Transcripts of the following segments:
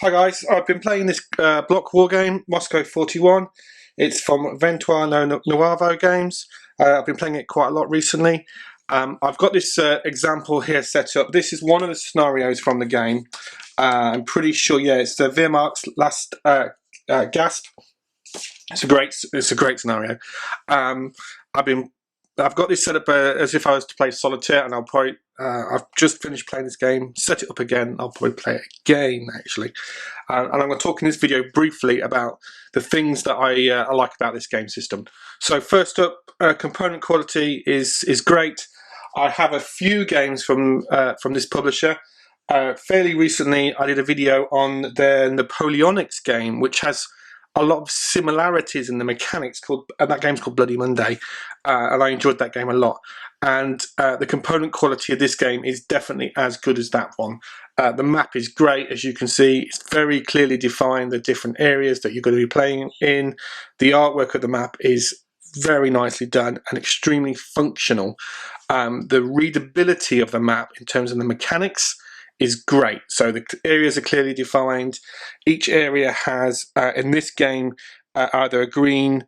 Hi guys, I've been playing this block war game, Moscow 41. It's from VentoNuovo games. I've been playing it quite a lot recently. I've got this example here set up. This is one of the scenarios from the game. I'm pretty sure, yeah, it's the Wehrmacht's last gasp. It's a great scenario. I've got this set up as if I was to play solitaire, and I've just finished playing this game, set it up again. I'll probably play it again actually, and I'm going to talk in this video briefly about the things that I like about this game system. So first up, component quality is great. I have a few games from this publisher. Fairly recently, I did a video on their Napoleonics game, which has a lot of similarities in the mechanics. That game's called Bloody Monday, and I enjoyed that game a lot. And the component quality of this game is definitely as good as that one. The map is great, as you can see. It's very clearly defined, the different areas that you're going to be playing in. The artwork of the map is very nicely done and extremely functional. The readability of the map in terms of the mechanics is great. So the areas are clearly defined. Each area has, in this game, either a green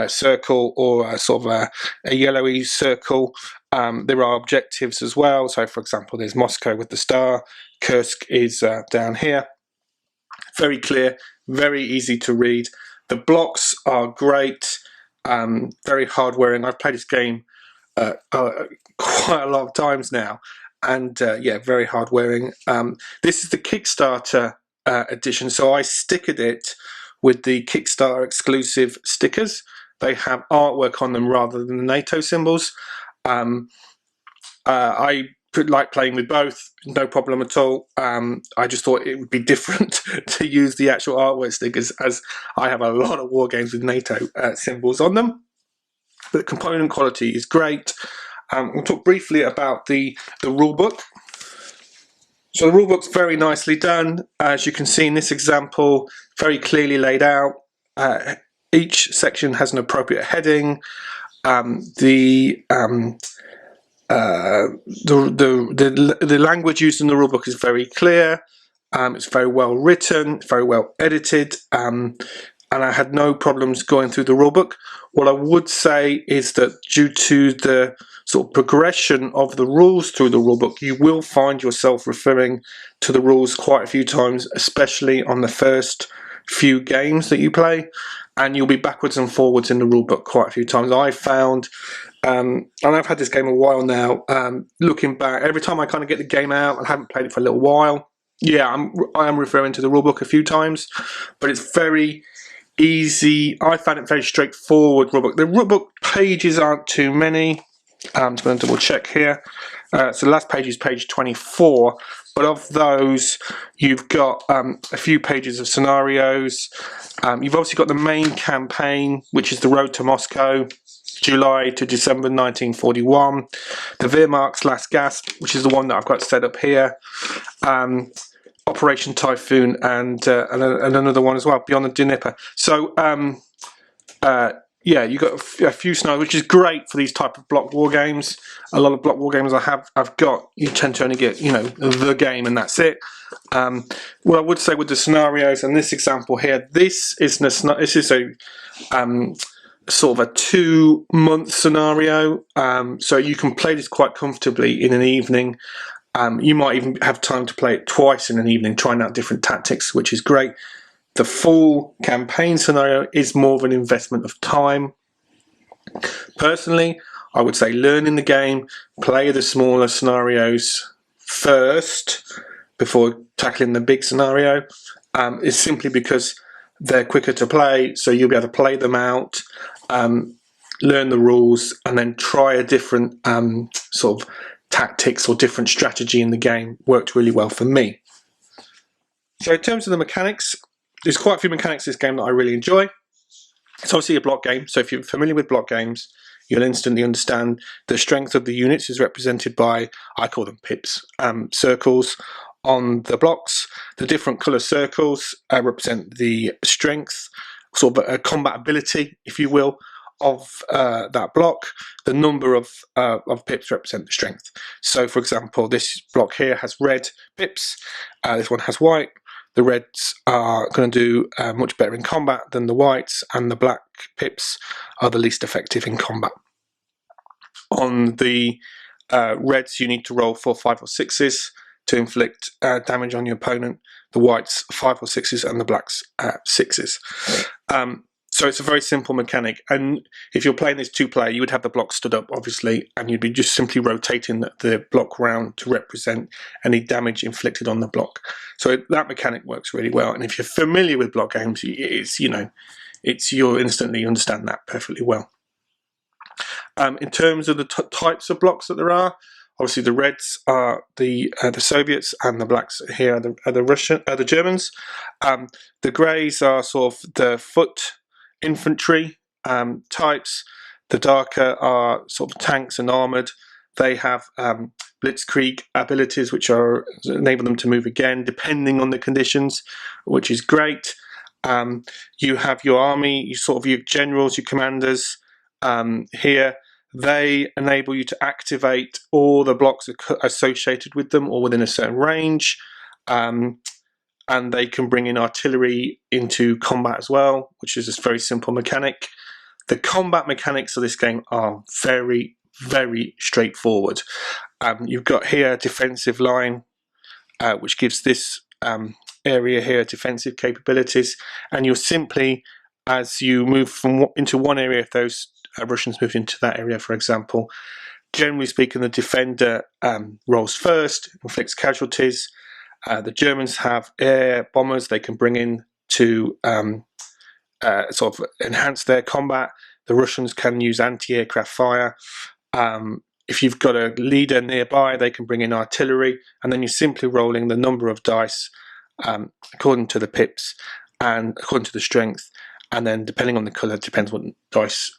circle or sort of a yellowy circle. There are objectives as well. So for example, there's Moscow with the star. Kursk is down here. Very clear, very easy to read. The blocks are great, very hard wearing. I've played this game quite a lot of times now. And yeah, very hard wearing. This is the Kickstarter edition, so I stickered it with the Kickstarter exclusive stickers. They have artwork on them rather than the NATO symbols. I like playing with both, no problem at all. I just thought it would be different to use the actual artwork stickers, as I have a lot of war games with NATO symbols on them. But component quality is great. We'll talk briefly about the rulebook. So the rulebook's very nicely done. As you can see in this example, very clearly laid out. Each section has an appropriate heading. The language used in the rulebook is very clear. It's very well written, very well edited, and I had no problems going through the rulebook. What I would say is that due to the sort of progression of the rules through the rulebook, you will find yourself referring to the rules quite a few times, especially on the first few games that you play, and you'll be backwards and forwards in the rulebook quite a few times. I found, and I've had this game a while now, looking back, every time I kind of get the game out, I haven't played it for a little while, yeah, I am referring to the rulebook a few times, but it's very easy. I found it very straightforward rulebook. The rulebook pages aren't too many. I'm just going to double check here. So the last page is page 24, but of those you've got a few pages of scenarios. You've obviously got the main campaign, which is the road to Moscow, July to December 1941. The Wehrmacht's last gasp, which is the one that I've got set up here. Operation Typhoon, and another one as well, Beyond the Dnieper. So yeah, you got a few scenarios, which is great for these type of block war games. A lot of block war games I've got, you tend to only get, you know, the game and that's it. What I would say with the scenarios and this example here, this is a sort of a 2-month scenario, so you can play this quite comfortably in an evening. You might even have time to play it twice in an evening, trying out different tactics, which is great. The full campaign scenario is more of an investment of time. Personally, I would say learning the game, play the smaller scenarios first before tackling the big scenario, is simply because they're quicker to play, so you'll be able to play them out, learn the rules, and then try a different sort of tactics or different strategy in the game. Worked really well for me. So in terms of the mechanics, there's quite a few mechanics in this game that I really enjoy. It's obviously a block game, so if you're familiar with block games, you'll instantly understand the strength of the units is represented by, I call them pips, circles on the blocks. The different colour circles represent the strength, sort of a combat ability, if you will, of that block. The number of pips represent the strength. So for example, this block here has red pips, this one has white. The reds are going to do much better in combat than the whites, and the black pips are the least effective in combat. On the reds, you need to roll 4, 5 or 6s to inflict damage on your opponent. The whites 5 or 6s, and the blacks 6s. So it's a very simple mechanic, and if you're playing this 2-player, you would have the block stood up, obviously, and you'd be just simply rotating the block round to represent any damage inflicted on the block. So that mechanic works really well, and if you're familiar with block games, you'll instantly understand that perfectly well. In terms of the types of blocks that there are, obviously the reds are the Soviets, and the blacks here are the Germans. The greys are sort of the foot infantry types. The darker are sort of tanks and armoured. They have blitzkrieg abilities, which enable them to move again depending on the conditions, which is great. You have your army, your generals, your commanders here. They enable you to activate all the blocks associated with them or within a certain range. And they can bring in artillery into combat as well, which is a very simple mechanic. The combat mechanics of this game are very, very straightforward. You've got here a defensive line, which gives this area here defensive capabilities, and you're simply, as you move into one area, if those Russians move into that area, for example, generally speaking, the defender rolls first, inflicts casualties. The Germans have air bombers they can bring in to sort of enhance their combat. The Russians can use anti-aircraft fire. If you've got a leader nearby, they can bring in artillery, and then you're simply rolling the number of dice according to the pips and according to the strength, and then depending on the colour, depends what dice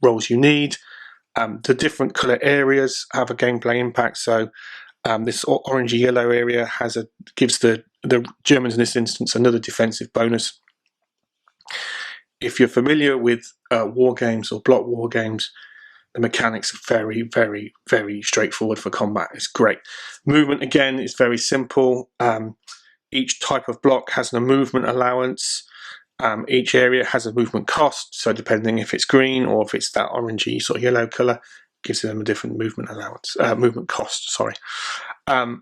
rolls you need. The different colour areas have a gameplay impact, so this orangey yellow area gives the Germans in this instance another defensive bonus. If you're familiar with war games or block war games, the mechanics are very, very, very straightforward for combat. It's great. Movement, again, is very simple. Each type of block has a movement allowance. Each area has a movement cost, so depending if it's green or if it's that orangey sort of yellow colour, gives them a different movement allowance, movement cost, sorry. And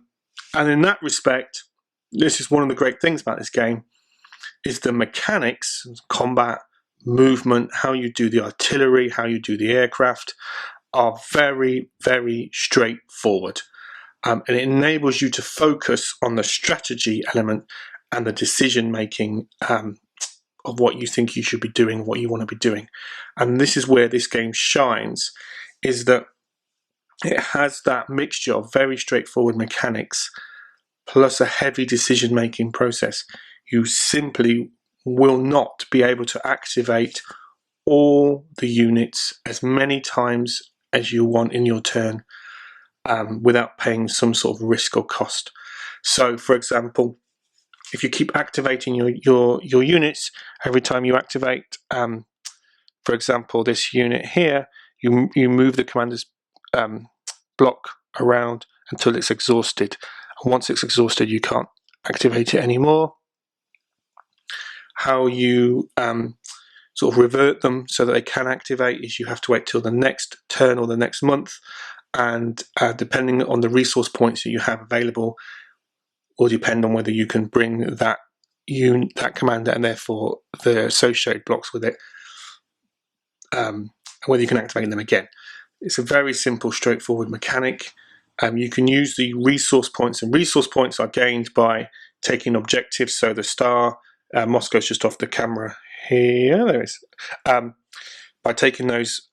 in that respect, this is one of the great things about this game, is the mechanics, combat, movement, how you do the artillery, how you do the aircraft, are very, very straightforward. And it enables you to focus on the strategy element and the decision making of what you think you should be doing, what you want to be doing. And this is where this game shines, is that it has that mixture of very straightforward mechanics plus a heavy decision making process. You simply will not be able to activate all the units as many times as you want in your turn without paying some sort of risk or cost. So, for example, if you keep activating your units, every time you activate, for example, this unit here, you move the commander's block around until it's exhausted. And once it's exhausted, you can't activate it anymore. How you sort of revert them so that they can activate is you have to wait till the next turn or the next month, and depending on the resource points that you have available will depend on whether you can bring that commander and therefore the associated blocks with it, and whether you can activate them again. It's a very simple, straightforward mechanic. You can use the resource points, and resource points are gained by taking objectives. So the star, Moscow's just off the camera here, there it is. By taking those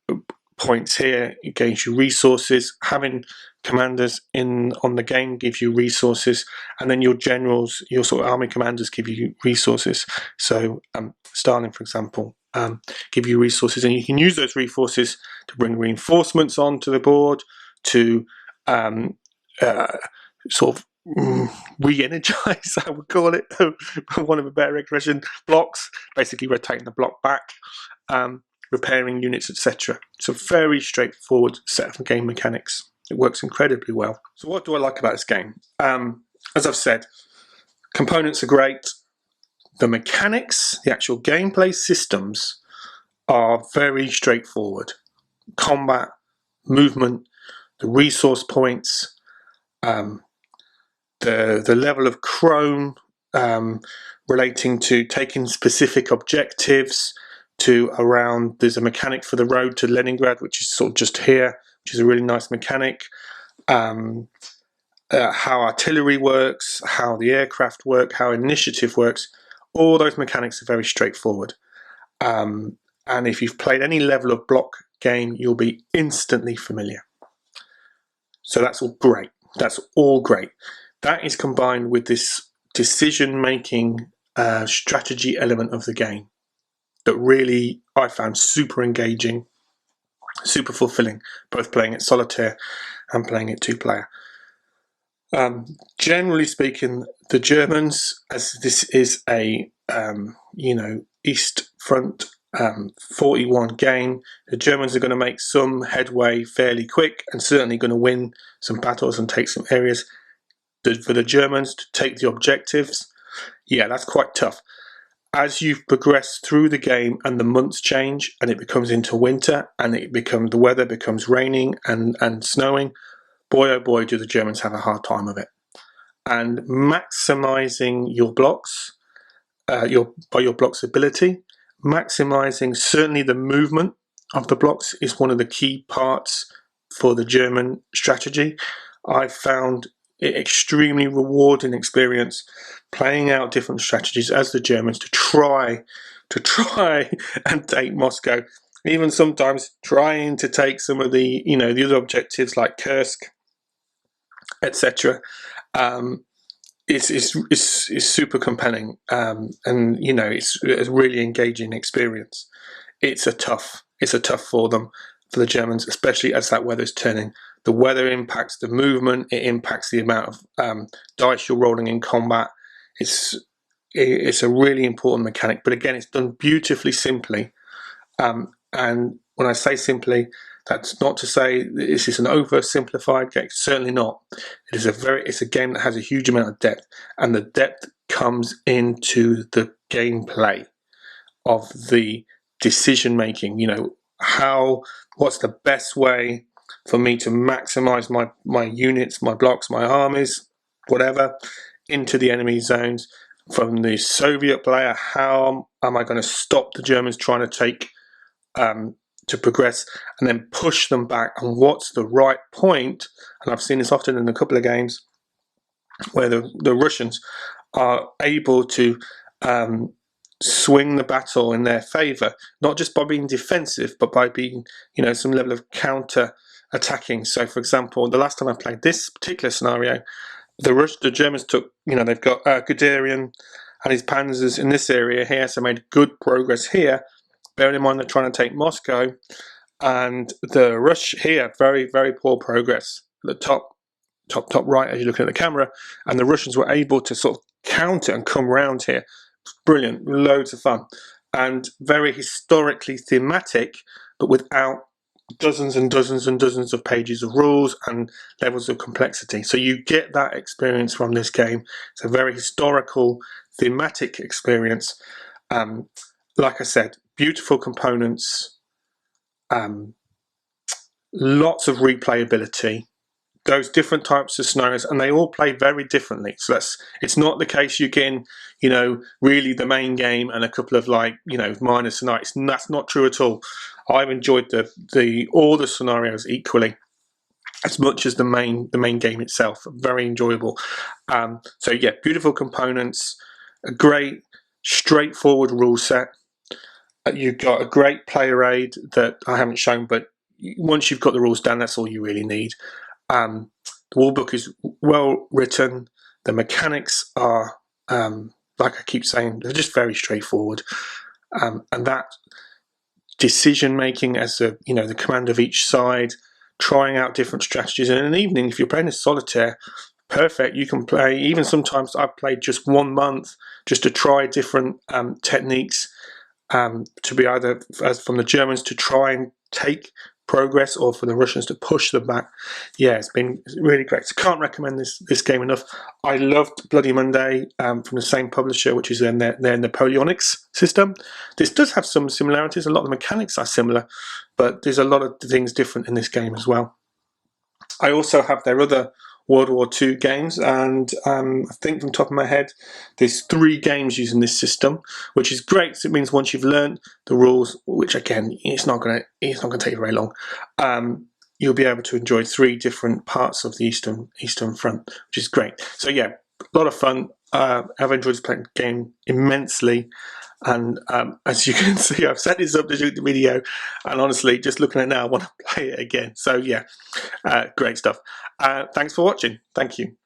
points here, it gains you resources. Having commanders on the game gives you resources, and then your generals, your sort of army commanders, give you resources. So Stalin, for example, give you resources, and you can use those resources to bring reinforcements onto the board, to sort of re-energize, I would call it, for want of a better expression, blocks, basically rotating the block back, repairing units, etc. It's a very straightforward set of game mechanics. It works incredibly well. So what do I like about this game? As I've said, Components are great. The mechanics, the actual gameplay systems are very straightforward. Combat, movement, the resource points, the level of chrome relating to taking specific objectives, to around, there's a mechanic for the road to Leningrad, which is sort of just here, which is a really nice mechanic. How artillery works, how the aircraft work, how initiative works, all those mechanics are very straightforward. And if you've played any level of block game, you'll be instantly familiar. So that's all great. That's all great. That is combined with this decision-making strategy element of the game that really I found super engaging, super fulfilling, both playing it solitaire and playing it two-player. Generally speaking, the Germans, as this is a East Front 41 game, the Germans are going to make some headway fairly quick and certainly going to win some battles and take some areas. For the Germans to take the objectives, yeah, that's quite tough. As you've progressed through the game and the months change and it becomes into winter and the weather becomes raining and snowing, boy oh boy do the Germans have a hard time of it. And maximizing your blocks, by your blocks ability, maximizing certainly the movement of the blocks is one of the key parts for the German strategy. I've found it extremely rewarding experience playing out different strategies as the Germans to try and take Moscow, even sometimes trying to take some of the the other objectives like Kursk, etc. It's super compelling, and it's a really engaging experience. It's a tough for them, for the Germans, especially as that weather's turning. The weather impacts the movement. It impacts the amount of dice you're rolling in combat. It's a really important mechanic, but again, it's done beautifully simply. And when I say simply, that's not to say this is an oversimplified game. Certainly not. It's a game that has a huge amount of depth, and the depth comes into the gameplay of the decision making. What's the best way for me to maximize my units, my blocks, my armies, whatever, into the enemy zones. From the Soviet player, how am I going to stop the Germans trying to take to progress and then push them back, and what's the right point? And I've seen this often in a couple of games where the Russians are able to swing the battle in their favor, not just by being defensive, but by being some level of counter attacking. So for example, the last time I played this particular scenario, the Germans took, they've got Guderian and his panzers in this area here, so made good progress here. Bearing in mind they're trying to take Moscow, and the Rush here, very, very poor progress at the top right as you're looking at the camera, and the Russians were able to sort of counter and come round here. Brilliant, loads of fun, and very historically thematic, but without dozens and dozens and dozens of pages of rules and levels of complexity. So you get that experience from this game. It's a very historical, thematic experience. Like I said, beautiful components, lots of replayability, those different types of scenarios, and they all play very differently. So it's not the case you're getting, really the main game and a couple of minor scenarios. That's not true at all. I've enjoyed all the scenarios equally as much as the main game itself. Very enjoyable. So yeah, beautiful components, a great straightforward rule set. You've got a great player aid that I haven't shown, but once you've got the rules down, that's all you really need. The rulebook is well written. The mechanics are, like I keep saying, they're just very straightforward. And that decision making as the command of each side, trying out different strategies. And in an evening, if you're playing a solitaire, perfect. You can play, even sometimes I've played just 1 month just to try different techniques, to be either, as from the Germans, to try and take progress or for the Russians to push them back. Yeah, it's been really great. So can't recommend this game enough. I loved Bloody Monday from the same publisher, which is in their Napoleonics system. This does have some similarities. A lot of the mechanics are similar, but there's a lot of things different in this game as well. I also have their other World War II games, and I think from the top of my head, there's 3 games using this system, which is great. So it means once you've learned the rules, which again, it's not going to take you very long, you'll be able to enjoy 3 different parts of the Eastern Front, which is great. So yeah, a lot of fun. I've enjoyed playing the game immensely. And as you can see, I've set this up to shoot the video, and honestly, just looking at it now, I want to play it again. So yeah, great stuff. Thanks for watching. Thank you.